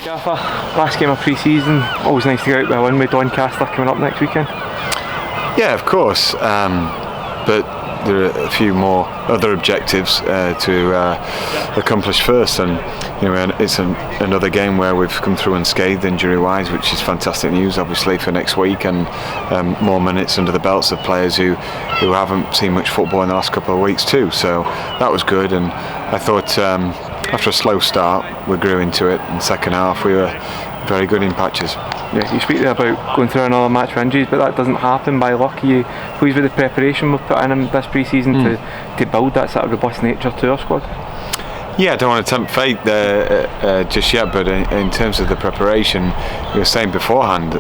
Gaffer, last game of pre-season, always nice to go out with a win with Doncaster coming up next weekend. Yeah, of course, but there are a few more other objectives to accomplish first, and it's another game where we've come through unscathed injury-wise, which is fantastic news, obviously, for next week, and more minutes under the belts of players who haven't seen much football in the last couple of weeks too. So that was good, and I thought after a slow start, we grew into it. In the second half, we were very good in patches. Yeah, you speak there about going through another match for injuries, but that doesn't happen by luck. Are you pleased with the preparation we've put in this pre-season to build that sort of robust nature to our squad? Yeah, I don't want to tempt fate just yet, but in terms of the preparation, we were saying beforehand,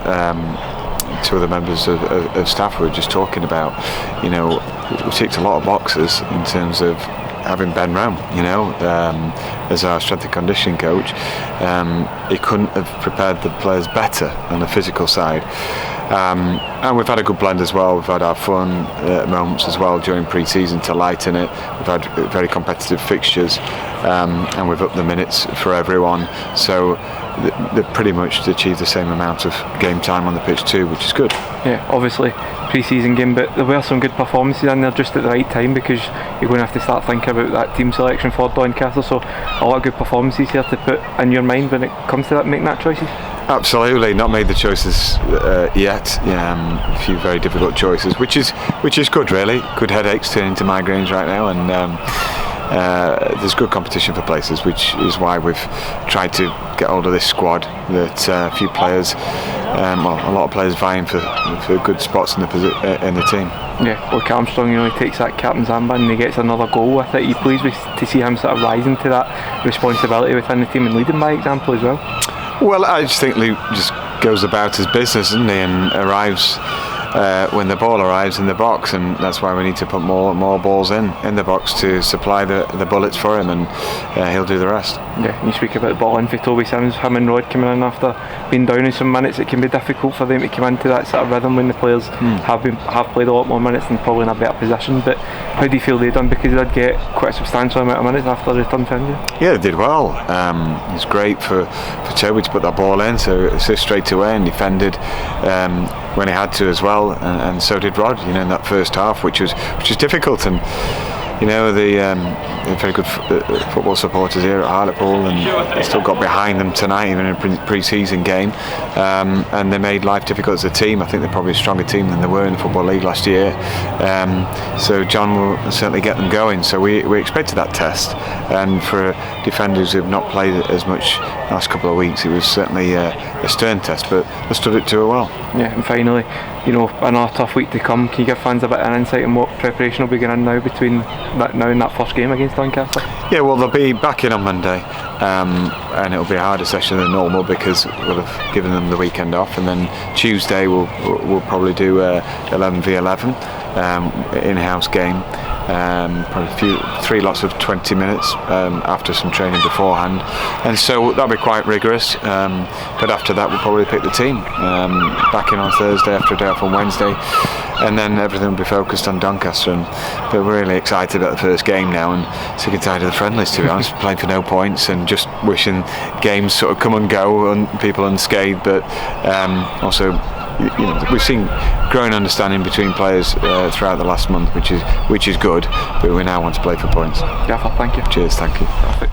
two of the members of staff were just talking about, we ticked a lot of boxes in terms of having Ben Rowe, as our strength and conditioning coach. He couldn't have prepared the players better on the physical side. And we've had a good blend as well. We've had our fun moments as well during pre-season to lighten it. We've had very competitive fixtures, and we've upped the minutes for everyone. So they've pretty much achieved the same amount of game time on the pitch too, which is good. Yeah, obviously pre-season game, but there were some good performances in there just at the right time, because you're going to have to start thinking about that team selection for Doncaster. So a lot of good performances here to put in your mind when it comes to that, making that choices. Absolutely, not made the choices yet. A few very difficult choices, which is good, really. Good headaches turning into migraines right now, and there's good competition for places, which is why we've tried to get hold of this squad. That a few players, a lot of players vying for good spots in the team. Yeah, look, Armstrong, he takes that captain's armband and he gets another goal with it. Are you pleased to see him sort of rising to that responsibility within the team and leading by example as well? Well, I just think Luke just goes about his business, doesn't he, and arrives when the ball arrives in the box, and that's why we need to put more balls in the box to supply the bullets for him, and he'll do the rest. Yeah, you speak about the ball in for Toby Sims, him and Rod coming in after being down in some minutes. It can be difficult for them to come into that sort of rhythm when the players have played a lot more minutes and probably in a better position. But how do you feel they done, because they did get quite a substantial amount of minutes after the return to injury? Yeah, they did well. It's great for Toby to put that ball in, so assist straight away, and defended when he had to as well, and so did Rod, in that first half, which is difficult. And the very good football supporters here at Hartlepool, and they still got behind them tonight, even in a pre-season game, and they made life difficult as a team. I think they're probably a stronger team than they were in the Football League last year, so John will certainly get them going. So we expected that test, and for defenders who have not played as much the last couple of weeks, it was certainly a stern test, but they stood it to it well. Yeah, and finally, another tough week to come. Can you give fans a bit of an insight on what preparation will be going on now between now and that first game against Doncaster? Yeah, well, they'll be back in on Monday, and it'll be a harder session than normal because we'll have given them the weekend off, and then Tuesday we'll probably do 11v11 in-house game. Probably three lots of 20 minutes after some training beforehand, and so that'll be quite rigorous, but after that we'll probably pick the team back in on Thursday after a day off on Wednesday, and then everything will be focused on Doncaster. But we're really excited about the first game now, and sick and tired of the friendlies, to be honest, playing for no points and just wishing games sort of come and go and people unscathed, but also we've seen growing understanding between players throughout the last month, which is good, but we now want to play for points. Yeah, thank you. Cheers, thank you. Perfect.